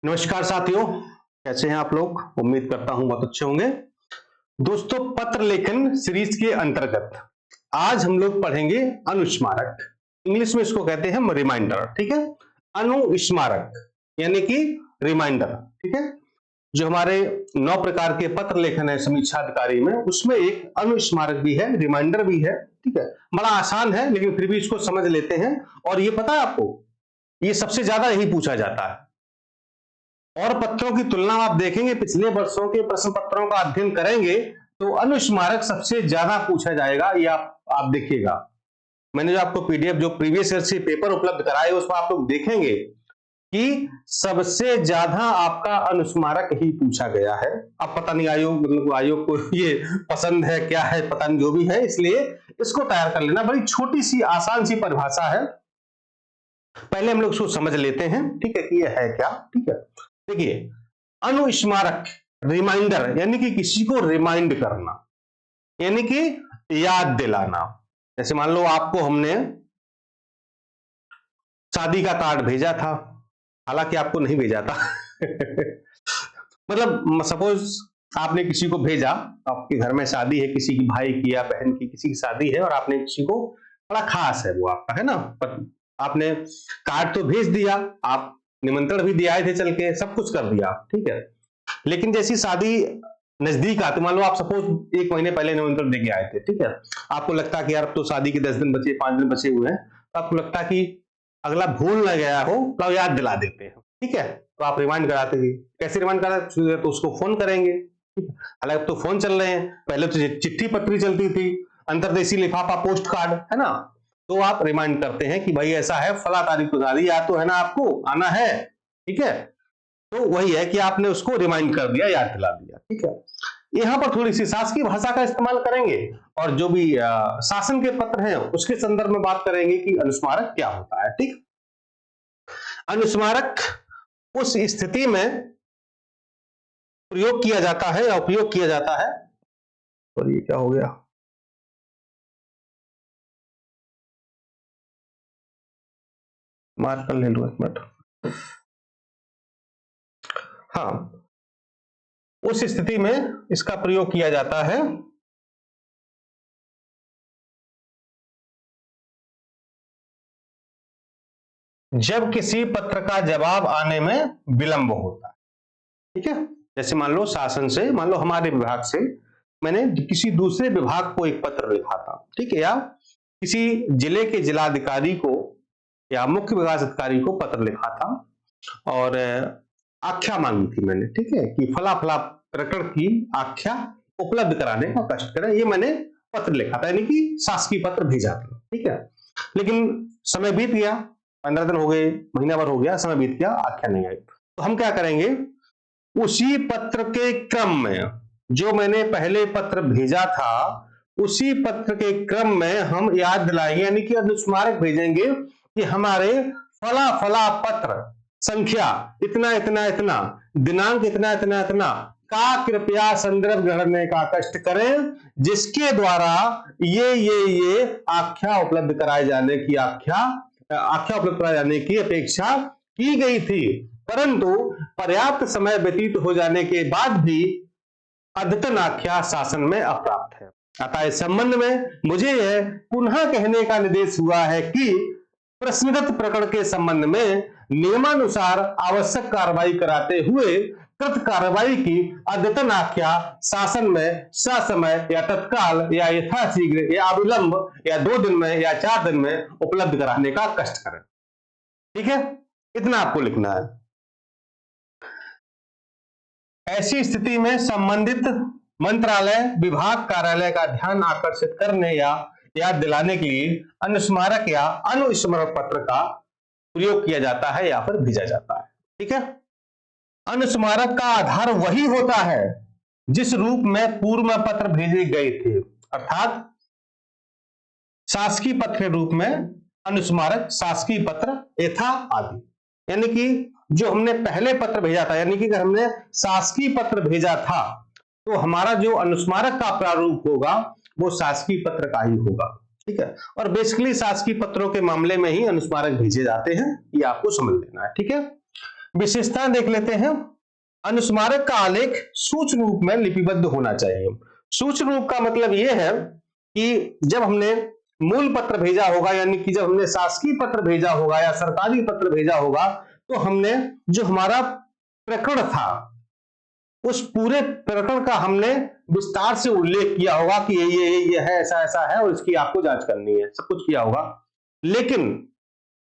नमस्कार साथियों, कैसे हैं आप लोग। उम्मीद करता हूं बहुत अच्छे होंगे। दोस्तों, पत्र लेखन सीरीज के अंतर्गत आज हम लोग पढ़ेंगे अनुस्मारक। इंग्लिश में इसको कहते हैं रिमाइंडर। ठीक है, अनुस्मारक यानी कि रिमाइंडर। ठीक है, जो हमारे 9 प्रकार के पत्र लेखन है समीक्षा अधिकारी में, उसमें एक अनुस्मारक भी है, रिमाइंडर भी है। ठीक है, बड़ा आसान है लेकिन फिर भी इसको समझ लेते हैं। और ये पता है आपको, ये सबसे ज्यादा यही पूछा जाता है। और पत्रों की तुलना आप देखेंगे, पिछले वर्षों के प्रश्न पत्रों का अध्ययन करेंगे तो अनुस्मारक सबसे ज्यादा पूछा जाएगा। ये आप देखिएगा, मैंने जो आपको पीडीएफ जो प्रीवियस ईयर से पेपर उपलब्ध कराए उसमें आप लोग देखेंगे कि सबसे ज्यादा आपका अनुस्मारक ही पूछा गया है। अब पता नहीं आयोग को ये पसंद है क्या है, पता नहीं, जो भी है, इसलिए इसको तैयार कर लेना। बड़ी छोटी सी आसान सी परिभाषा है, पहले हम लोग उसको समझ लेते हैं। ठीक है, कि ये है क्या। ठीक है, देखिए, अनुस्मारक रिमाइंडर यानी कि किसी को रिमाइंड करना, यानी कि याद दिलाना। जैसे मान लो आपको हमने शादी का कार्ड भेजा था, हालांकि आपको नहीं भेजा था मतलब सपोज आपने किसी को भेजा, आपके घर में शादी है, किसी की भाई की या बहन की किसी की शादी है, और आपने किसी को, बड़ा खास है वो आपका, है ना, आपने कार्ड तो भेज दिया, आप निमंत्रण भी दिया थे, चल के सब कुछ कर दिया। ठीक है, लेकिन जैसी शादी नजदीक आ, तो मान लो आप सपोज 1 महीने पहले निमंत्रण देके आए थे। ठीक है, आपको लगता कि यार अब तो शादी के 10 दिन बचे, 5 दिन बचे हुए हैं, तो आपको लगता कि अगला भूल ना गया हो तो याद दिला देते हैं। ठीक है, तो आप रिमाइंड कराते हैं। कैसे रिमाइंड कराते हैं? तो उसको फोन करेंगे। हालांकि तो फोन चल रहे हैं, पहले तो चिट्ठी पत्री चलती थी, अंतरदेशी लिफाफा पोस्ट कार्ड, है ना। तो आप रिमाइंड करते हैं कि भाई ऐसा है, फला तारीख को शादी, याद तो है ना, आपको आना है। ठीक है, तो वही है कि आपने उसको रिमाइंड कर दिया, याद दिला दिया। ठीक है, यहां पर थोड़ी सी शासकीय भाषा का इस्तेमाल करेंगे और जो भी शासन के पत्र हैं उसके संदर्भ में बात करेंगे कि अनुस्मारक क्या होता है। ठीक, अनुस्मारक उस स्थिति में प्रयोग किया जाता है या उपयोग किया जाता है, और ये क्या हो गया, मार्क कर ले लो 1 मिनट। हाँ, उस स्थिति में इसका प्रयोग किया जाता है जब किसी पत्र का जवाब आने में विलंब होता है। ठीक है, जैसे मान लो शासन से, मान लो हमारे विभाग से मैंने किसी दूसरे विभाग को एक पत्र लिखा था। ठीक है, या किसी जिले के जिलाधिकारी को या मुख्य विकास अधिकारी को पत्र लिखा था और आख्या मांगी थी मैंने। ठीक है, कि फला फला प्रकरण की आख्या उपलब्ध कराने का कष्ट करें, ये मैंने पत्र लिखा था, यानी कि शासकीय पत्र भेजा था। ठीक है, लेकिन समय बीत गया, 15 दिन हो गए, महीना भर हो गया, समय बीत गया, आख्या नहीं आई। तो हम क्या करेंगे, उसी पत्र के क्रम में, जो मैंने पहले पत्र भेजा था उसी पत्र के क्रम में हम याद दिलाएंगे, यानी कि अनुस्मारक भेजेंगे कि हमारे फला फला पत्र संख्या इतना इतना इतना, दिनांक इतना इतना इतना का कृपया संदर्भ ग्रहण का कष्ट करें, जिसके द्वारा ये आख्या उपलब्ध कराए जाने की आख्या उपलब्ध कराए जाने की अपेक्षा की गई थी, परंतु पर्याप्त समय व्यतीत हो जाने के बाद भी अद्यतन आख्या शासन में अप्राप्त है। अतः इस संबंध में मुझे यह पुनः कहने का निर्देश हुआ है कि प्रश्नगत प्रकरण के संबंध में नियमानुसार आवश्यक कार्रवाई कराते हुए कृत कार्रवाई की अद्यतन आख्या शासन में ससमय या तत्काल या यथाशीघ्र या अविलंब या 2 दिन में या 4 दिन में उपलब्ध कराने का कष्ट करें। ठीक है, इतना आपको लिखना है। ऐसी स्थिति में संबंधित मंत्रालय विभाग कार्यालय का ध्यान आकर्षित करने या याद दिलाने के लिए अनुस्मारक या अनुस्मरण पत्र का प्रयोग किया जाता है या फिर भेजा जाता है। ठीक है, अनुस्मारक का आधार वही होता है जिस रूप में पूर्व में पत्र भेजे गए थे, अर्थात शासकीय पत्र के रूप में अनुस्मारक, शासकीय पत्र, यथा आदि। यानी कि जो हमने पहले पत्र भेजा था, यानी कि अगर हमने शासकीय पत्र भेजा था तो हमारा जो अनुस्मारक का प्रारूप होगा वो शासकीय पत्र का ही होगा। ठीक है, और बेसिकली शासकीय पत्रों के मामले में ही अनुस्मारक भेजे जाते हैं, ये आपको समझ लेना है। ठीक है, विशेषताएं देख लेते हैं। अनुस्मारक का आलेख सूक्ष्म रूप में लिपिबद्ध होना चाहिए। सूक्ष्म रूप का मतलब यह है कि जब हमने मूल पत्र भेजा होगा, यानी कि जब हमने शासकीय पत्र भेजा होगा या सरकारी पत्र भेजा होगा, तो हमने जो हमारा प्रकरण था उस पूरे प्रकरण का हमने विस्तार से उल्लेख किया होगा कि ये है, ऐसा ऐसा है और इसकी आपको जांच करनी है, सब कुछ किया होगा। लेकिन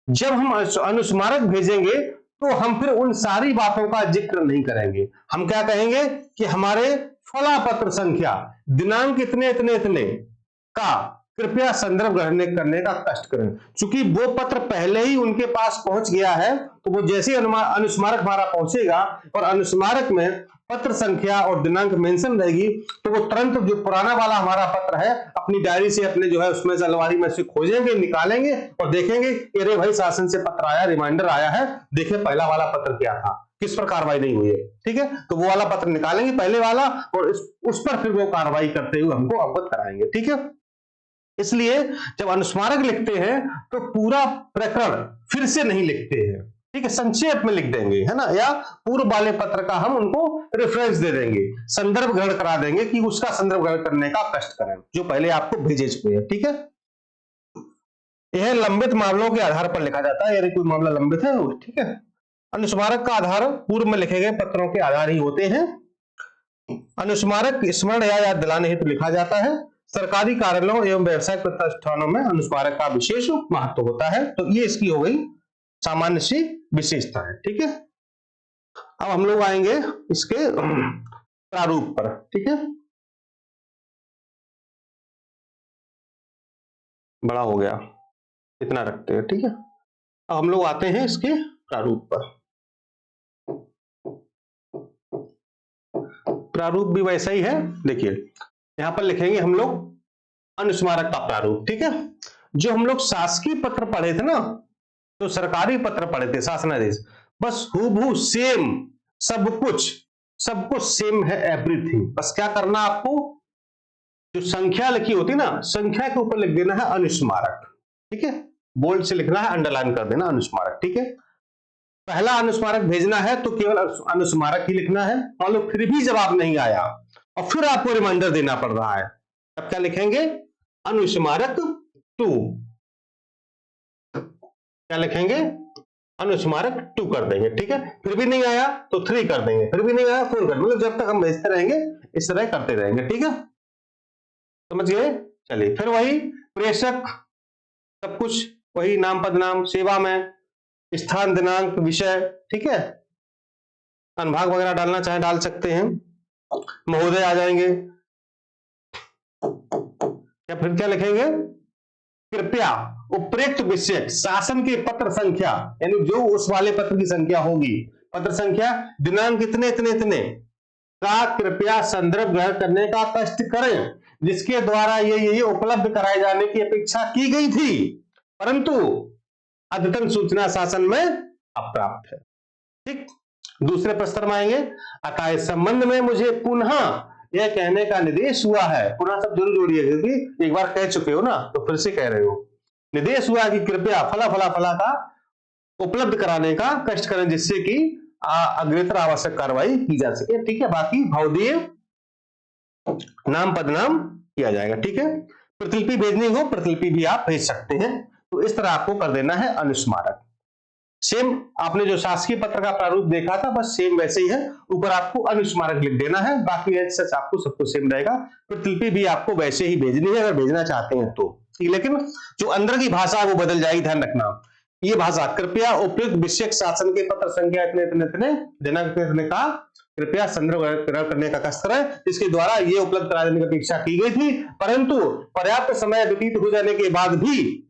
जब हम अनुस्मारक भेजेंगे तो हम फिर उन सारी बातों का जिक्र नहीं करेंगे। हम क्या कहेंगे कि हमारे फला पत्र संख्या दिनांक इतने इतने इतने का कृपया संदर्भ ग्रहण करने का कष्ट करें। चूंकि वो पत्र पहले ही उनके पास पहुंच गया है, तो वो जैसे अनुस्मारक हमारा पहुंचेगा और अनुस्मारक में पत्र संख्या और दिनांक मेंशन रहेगी, तो वो तुरंत जो पुराना वाला हमारा पत्र है अपनी डायरी से अपने जो है उसमें से अलमारी में से खोजेंगे, निकालेंगे और देखेंगे अरे भाई शासन से पत्र आया, रिमाइंडर आया है, देखे पहला वाला पत्र क्या था, किस पर कार्रवाई नहीं हुई है। ठीक है, तो वो वाला पत्र निकालेंगे पहले वाला और उस पर फिर वो कार्रवाई करते हुए हमको अवगत कराएंगे। ठीक है, इसलिए जब अनुस्मारक लिखते हैं तो पूरा प्रकरण फिर से नहीं लिखते हैं, ठीक है, संक्षेप में लिख देंगे, है ना, या पूर्व वाले पत्र का हम उनको रेफरेंस दे देंगे, संदर्भ ग्रहण करा देंगे कि उसका संदर्भ ग्रहण करने का कष्ट करें जो पहले आपको भेजे चुके हैं। ठीक है, यह लंबित मामलों के आधार पर लिखा जाता है, यदि कोई मामला लंबित है। ठीक है, अनुस्मारक का आधार पूर्व में लिखे गए पत्रों के आधार ही होते हैं। अनुस्मारक स्मरण या याद दिलाने हेतु लिखा जाता है। सरकारी कार्यालयों एवं व्यावसायिक प्रतिष्ठानों में अनुस्मारक का विशेष महत्व होता है। तो ये इसकी हो गई सामान्य सी विशेषता है। ठीक है, अब हम लोग आएंगे इसके प्रारूप पर। ठीक है, बड़ा हो गया, इतना रखते हैं। ठीक है, अब हम लोग आते हैं इसके प्रारूप पर। प्रारूप भी वैसा ही है, देखिए यहां पर लिखेंगे हम लोग अनुस्मारक का प्रारूप। ठीक है, जो हम लोग शासकीय पत्र पढ़े थे ना, तो सरकारी पत्र पढ़े थे शासनादेश, बस हूबहू सेम, सब कुछ सेम है, एवरीथिंग। बस क्या करना, आपको जो संख्या लिखी होती ना, संख्या के ऊपर लिख देना है अनुस्मारक। ठीक है, बोल्ड से लिखना है, अंडरलाइन कर देना अनुस्मारक। ठीक है, पहला अनुस्मारक भेजना है तो केवल अनुस्मारक ही लिखना है। मान लो फिर भी जवाब नहीं आया और फिर आपको रिमाइंडर देना पड़ रहा है, तब क्या लिखेंगे, अनुस्मारक 2। क्या लिखेंगे, अनुस्मारक 2 कर देंगे। ठीक है, फिर भी नहीं आया तो 3 कर देंगे, फिर भी नहीं आया 4 कर देंगे, मतलब जब तक हम भेजते रहेंगे इस तरह करते रहेंगे। ठीक है, समझ गए। चलिए, फिर वही प्रेषक, सब कुछ वही, नाम पदनाम, सेवा में स्थान, दिनांक, विषय। ठीक है, अनुभाग वगैरह डालना चाहे डाल सकते हैं, महोदय आ जाएंगे। या फिर क्या लिखेंगे, कृपया उपयुक्त विषय शासन के पत्र संख्या, यानी जो उस वाले पत्र की संख्या होगी, पत्र संख्या, दिनांक इतने इतने इतने का कृपया संदर्भ ग्रहण करने का कष्ट करें, जिसके द्वारा ये उपलब्ध कराए जाने की अपेक्षा की गई थी, परंतु अद्यतन सूचना शासन में अप्राप्त है। ठीक, दूसरे प्रश्न में आएंगे, अतः इस संबंध में मुझे पुनः यह कहने का निर्देश हुआ है। पुनः सब जरूर जोड़िए, क्योंकि एक बार कह चुके हो ना, तो फिर से कह रहे हो। निर्देश हुआ कि कृपया फला फला फला का उपलब्ध कराने का कष्ट करें, जिससे कि अग्रेतर आवश्यक कार्रवाई की जा सके। ठीक है, बाकी भावदीय, नाम पदनाम किया जाएगा। ठीक है, प्रतिलिपि भेजनी हो, प्रतिलिपि भी आप भेज सकते हैं। तो इस तरह आपको कर देना है अनुस्मारक। सेम आपने जो शासकीय पत्र का प्रारूप देखा था, बस सेम वैसे ही है, ऊपर आपको अनुस्मारक लिख देना है, बाकी सच आपको सब कुछ सेम रहेगा। प्रतिलिपि भी आपको वैसे ही भेजनी है अगर भेजना चाहते हैं तो, लेकिन जो अंदर की भाषा है वो बदल जाएगी, ध्यान रखना। ये भाषा, कृपया उपयुक्त विषयक शासन के पत्र संख्या इतने इतने इतने दिनांक इतने का कृपया संदर्भ ग्रहण करने का कष्ट करें, जिसके द्वारा ये उपलब्ध करा देने की अपेक्षा की गई थी, परंतु पर्याप्त समय व्यतीत हो जाने के बाद भी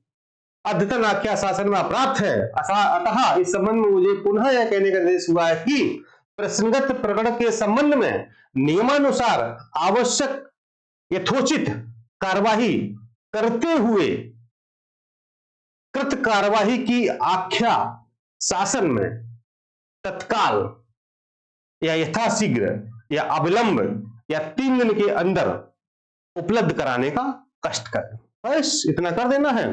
अद्यतन आख्या शासन में अप्राप्त है। अतः इस संबंध में मुझे पुनः यह कहने का निर्देश हुआ है कि प्रसंगत प्रकरण के संबंध में नियमानुसार आवश्यक यथोचित कार्यवाही करते हुए कृत कार्यवाही की आख्या शासन में तत्काल या यथाशीघ्र या अविलंब या 3 दिन के अंदर उपलब्ध कराने का कष्ट करें। बस इतना कर देना है।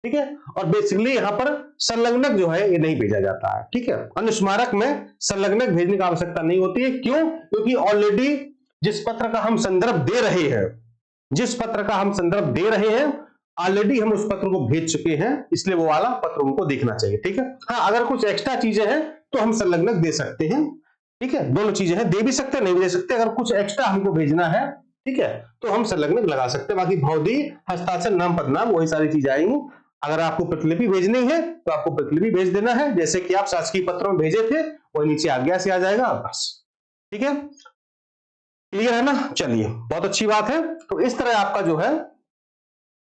ठीक है। और बेसिकली यहाँ पर संलग्नक जो है ये नहीं भेजा जाता है, ठीक है। अनुस्मारक में संलग्नक भेजने की आवश्यकता नहीं होती है। क्यों? क्योंकि ऑलरेडी जिस पत्र का हम संदर्भ दे रहे हैं, जिस पत्र का हम संदर्भ दे रहे हैं ऑलरेडी हम उस पत्र को भेज चुके हैं, इसलिए वो वाला पत्र उनको देखना चाहिए, ठीक है। हाँ, अगर कुछ एक्स्ट्रा चीजें हैं तो हम संलग्नक दे सकते हैं, ठीक है। दोनों चीजें हैं, दे भी सकते हैं नहीं भी दे सकते। अगर कुछ एक्स्ट्रा हमको भेजना है, ठीक है, तो हम संलग्नक लगा सकते हैं। बाकी भौतिकी, हस्ताक्षर, नाम, पदनाम, वही सारी चीजें आएंगी। अगर आपको प्रतिलिपि भेजनी है तो आपको प्रतिलिपि भेज देना है, जैसे कि आप शासकीय पत्रों में भेजे थे वही नीचे आज्ञा से आ जाएगा, बस, ठीक है। क्लियर है ना? चलिए, बहुत अच्छी बात है। तो इस तरह आपका जो है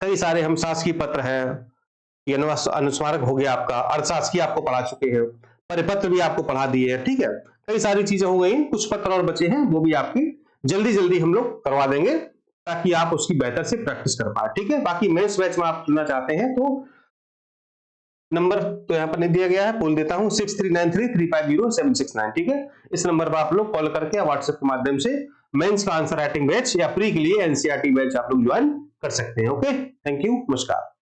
कई सारे हम शासकीय पत्र है, ये अनुस्मारक हो गया आपका, अर्थशासकीय आपको पढ़ा चुके हैं, परिपत्र भी आपको पढ़ा दिए हैं, ठीक है। कई सारी चीजें हो गई, कुछ पत्र और बचे हैं वो भी आपकी जल्दी जल्दी हम लोग करवा देंगे ताकि आप उसकी बेहतर से प्रैक्टिस कर पाए, ठीक है। बाकी मेंस बैच में आप चुनना चाहते हैं तो नंबर तो यहाँ पर नहीं दिया गया है, बोल देता हूं 6393350769, ठीक है। इस नंबर पर आप लोग कॉल करके या व्हाट्सएप के माध्यम से मेंस का आंसर राइटिंग बैच या प्री के लिए एनसीईआरटी बैच आप लोग ज्वाइन कर सकते हैं। ओके, थैंक यू, नमस्कार।